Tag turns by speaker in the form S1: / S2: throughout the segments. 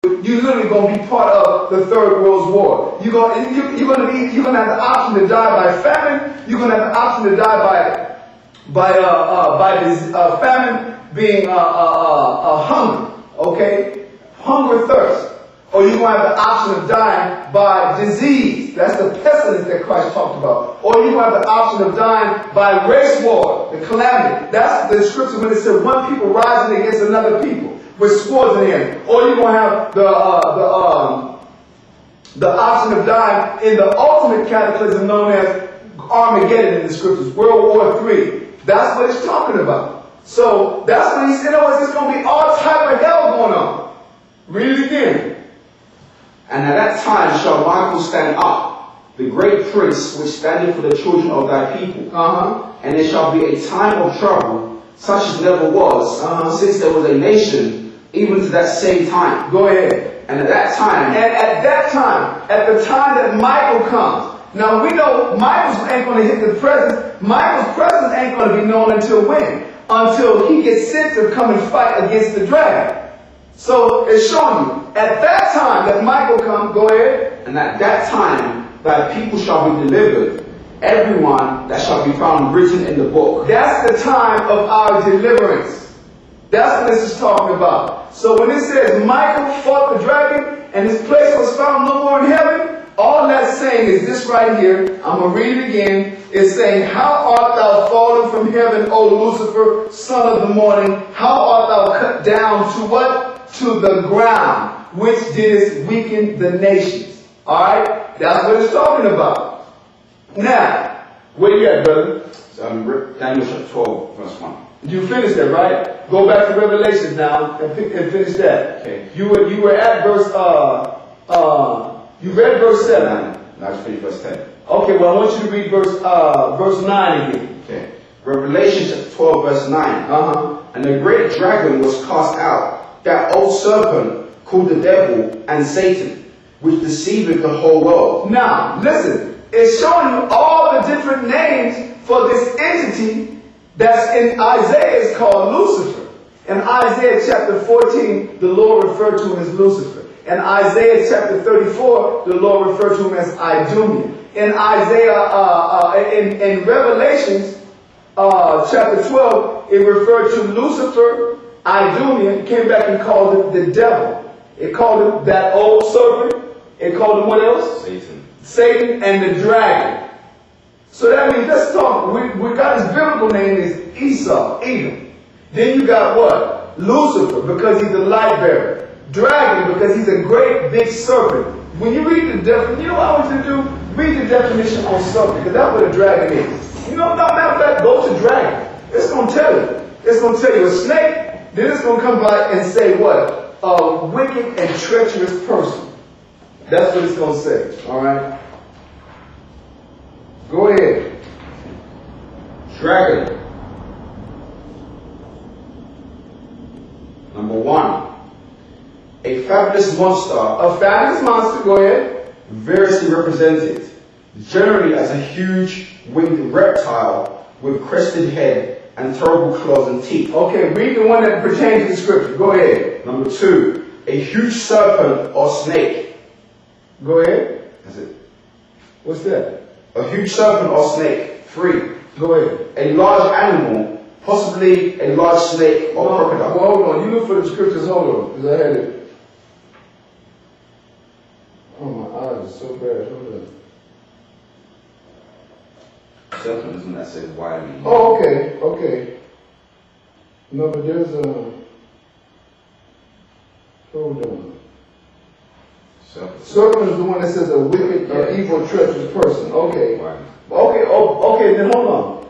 S1: you're literally going to be part of the Third World War. You're going to have the option to die by famine. You're going to have the option to die by famine being hunger, okay? Hunger, thirst. Or you're going to have the option of dying by disease. That's the pestilence that Christ talked about. Or you're going to have the option of dying by race war, the calamity. That's the scripture when it said one people rising against another people with swords in hand. Or you're going to have the option of dying in the ultimate cataclysm known as Armageddon in the scriptures, World War III. That's what it's talking about. So that's what he said. It's going to be all type of hell going on. Read it again.
S2: And at that time shall Michael stand up, the great prince which standeth for the children of thy people. And there shall be a time of trouble, such as never was, since there was a nation, even to that same time.
S1: Go ahead.
S2: And at that time,
S1: at the time that Michael comes. Now we know Michael's ain't going to hit the presence. Michael's presence ain't going to be known until when? Until he gets sent to come and fight against the dragon. So it's showing you, at that time that Michael comes, go ahead.
S2: And at that time thy people shall be delivered, everyone that shall be found written in the book.
S1: That's the time of our deliverance. That's what this is talking about. So when it says Michael fought the dragon and his place was found no more in heaven, all that's saying is this right here. I'm going to read it again. It's saying, how art thou fallen from heaven, O Lucifer, son of the morning? How art thou cut down to what? To the ground, which didst weaken the nations. Alright? That's what it's talking about. Now, where you at, brother?
S2: Daniel chapter 12, verse 1.
S1: You finished that, right? Go back to Revelation now and finish that.
S2: Okay.
S1: You were at verse you read verse 7.
S2: Now let's finish verse 10.
S1: Okay, well I want you to read verse 9 again.
S2: Okay. Revelation chapter 12, verse 9. And the great dragon was cast out, that old serpent called the devil and Satan, which deceiveth the whole world.
S1: Now, listen, it's showing you all the different names for this entity that's in Isaiah is called Lucifer. In Isaiah chapter 14, the Lord referred to him as Lucifer. In Isaiah chapter 34, the Lord referred to him as Idumean. In in Revelations chapter 12, it referred to Lucifer, Idumean, came back and called it the devil. It called him that old serpent. It called him what else?
S2: Satan.
S1: Satan and the dragon. So that means, let's talk. We got his biblical name is Esau, Edom. Then you got what? Lucifer, because he's a light bearer. Dragon, because he's a great big serpent. When you read the definition, you know what I want you to do? Read the definition on serpent, because that's what a dragon is. You know, matter of fact, go to dragon. It's going to tell you. It's going to tell you a snake. Then it's going to come by and say what? A wicked and treacherous person. That's what it's going to say. All right? Go ahead.
S2: Dragon. Number 1. A fabulous monster.
S1: A fabulous monster, go ahead.
S2: Variously represented, generally as a huge winged reptile with crested head and terrible claws and teeth.
S1: Okay, read the one that pertains to the scripture. Go ahead.
S2: Number 2. A huge serpent or snake.
S1: Go ahead.
S2: That's it.
S1: What's that?
S2: A huge serpent or snake. 3.
S1: Go ahead.
S2: A large animal, possibly a large snake or crocodile.
S1: Well, hold on. You look for the scriptures. Hold on, because I had it. Oh, my eyes are so bad. Hold on.
S2: Serpent isn't that says widely.
S1: Oh, okay. Okay. No, but there's a... Hold on. Serpent is the one that says a wicked, evil, treacherous person. Okay. Okay. Okay. Then hold on.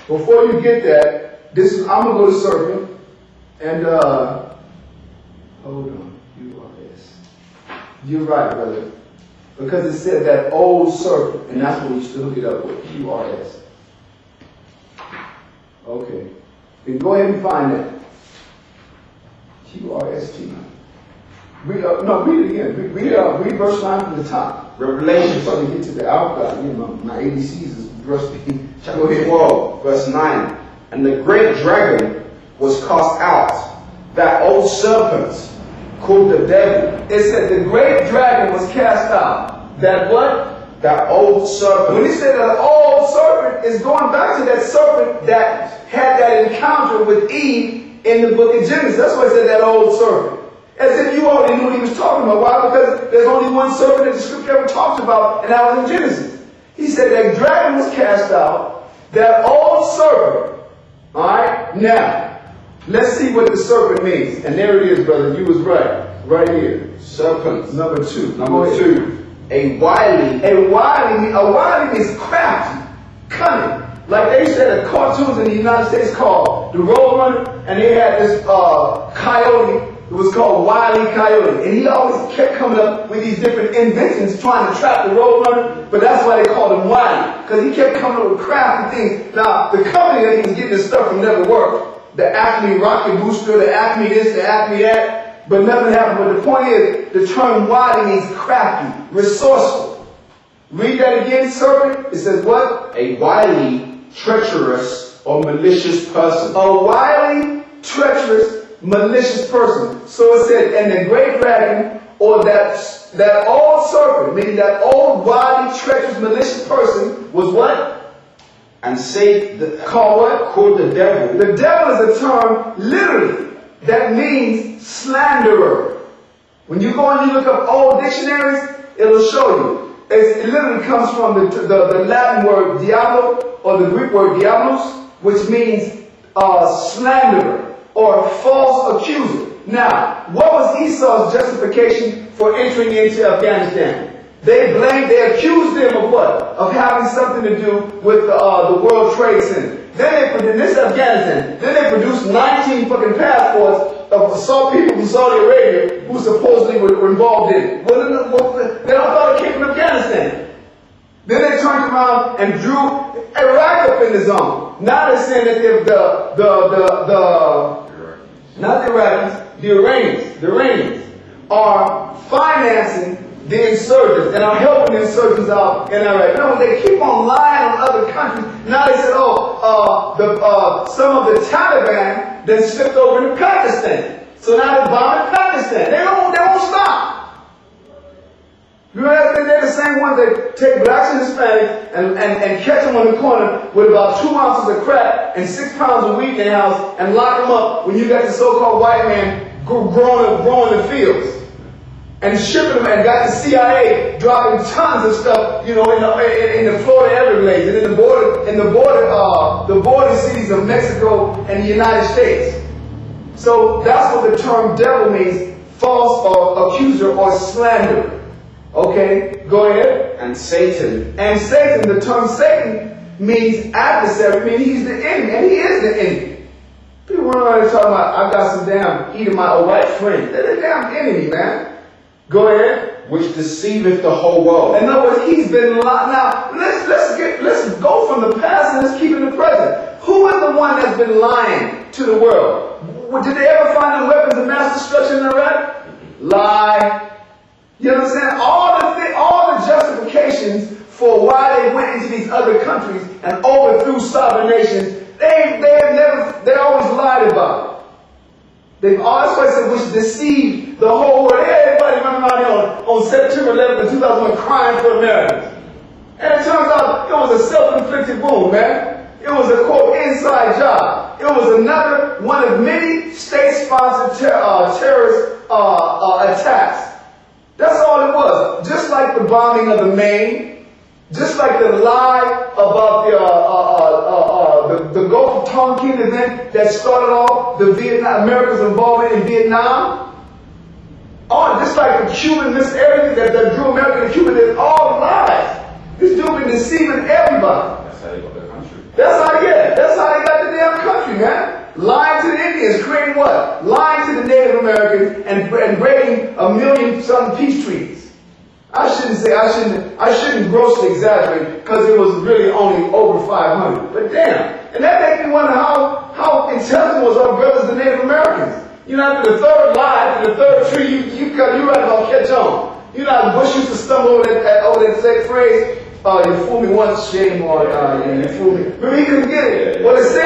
S1: Before you get that, I'm gonna go to serpent, and hold on. You're right, brother, because it said that old serpent, and that's what we used to hook it up with. QRS. Okay. Then go ahead and find that. QRST. Read it again. Read verse 9 from the top.
S2: Revelation.
S1: So to get to the outline. You know, my ABCs is rusty.
S2: Chapter 12, verse 9. And the great dragon was cast out, that old serpent called the devil.
S1: It said the great dragon was cast out. That what?
S2: That old serpent.
S1: When he said that old serpent, is going back to that serpent that had that encounter with Eve in the book of Genesis. That's why it said that old serpent. As if you already knew what he was talking about. Why? Because there's only one serpent that the scripture ever talks about, and that was in Genesis. He said that dragon was cast out, that old serpent. Alright? Now, let's see what the serpent means. And there it is, brother. You was right. Right here.
S2: Serpent.
S1: Number 2.
S2: Number 2. A wily means crafty, cunning. Like they used to have cartoons in the United States called the Roadrunner, and they had this coyote. It was called Wile E. Coyote, and he always kept coming up with these different inventions trying to trap the Roadrunner. But that's why they called him Wile, because he kept coming up with crafty things. Now the company that he was getting this stuff from never worked. The Acme rocket booster, the Acme this, the Acme that. But nothing happened. But the point is, the term wily means crafty, resourceful. Read that again, serpent. It says what? A wily, treacherous, or malicious person.
S1: A wily, treacherous, malicious person. So it said, and the great dragon, or that old serpent, meaning that old, wily, treacherous, malicious person, was what?
S2: And Satan,
S1: called what?
S2: Called the devil.
S1: The devil is a term, literally, that means slanderer. When you go and you look up old dictionaries, it'll show you. It literally comes from the Latin word diablo, or the Greek word diablos, which means slanderer or false accuser. Now, what was Esau's justification for entering into Afghanistan? They accused him of what? Of having something to do with the World Trade Center. Then this is Afghanistan. Then they produced 19 fucking passports of some people from Saudi Arabia who supposedly were involved in it. They all thought it came from Afghanistan. Then they turned around and drew Iraq up in the zone. Now they're saying that not the Iraqis, the Iranians are financing the insurgents and are helping the insurgents out in Iraq. No, they keep on lying on other countries. Now they said, some of the Taliban then slipped over into Pakistan. So now they're bombing Pakistan. They won't stop. You know, they're the same ones that take blacks and Hispanics and catch them on the corner with about 2 ounces of crack and 6 pounds of weed in their house and lock them up when you got the so-called white man growing the fields. And shipping them, and got the CIA dropping tons of stuff, you know, in the Florida Everglades and in the border cities of Mexico and the United States. So that's what the term devil means: false or accuser or slanderer. Okay, go ahead.
S2: And Satan.
S1: And Satan. The term Satan means adversary, meaning he's the enemy, and he is the enemy. People run around talking about, I got some damn Edomite white friends. They're the damn enemy, man. Go ahead.
S2: Which deceiveth the whole world.
S1: In other words, he's been lying. Now, let's go from the past and let's keep in the present. Who is the one that's been lying to the world? Did they ever find the weapons of mass destruction in Iraq? Lie. You know what I'm saying? All the justifications for why they went into these other countries and overthrew sovereign nations, they always lied about it. They've always said, which deceived the whole world. Everybody running around here on September 11th, 2001 crying for Americans. And it turns out it was a self-inflicted wound, man. It was a, quote, inside job. It was another one of many state-sponsored terrorist attacks. That's all it was. Just like the bombing of the Maine, just like the lie about the Gulf of Tonkin event that started off America's involvement in Vietnam. Just like the Cuban everything that drew America to Cuba, there's all lies. This dude been deceiving everybody.
S2: That's how they got the country.
S1: That's how they got the damn country, man. Lying to the Indians, creating what? Lying to the Native Americans and breaking 1 million some peace treaties. I shouldn't grossly exaggerate, because it was really only over 500. But damn, and that makes me wonder how intelligent was our brothers, the Native Americans. You know, after the third lie, after the third tree, you right about catch on. You know how Bush used to stumble over that phrase, you fool me once, shame on you fool me. Remember, he couldn't get it. Well, the same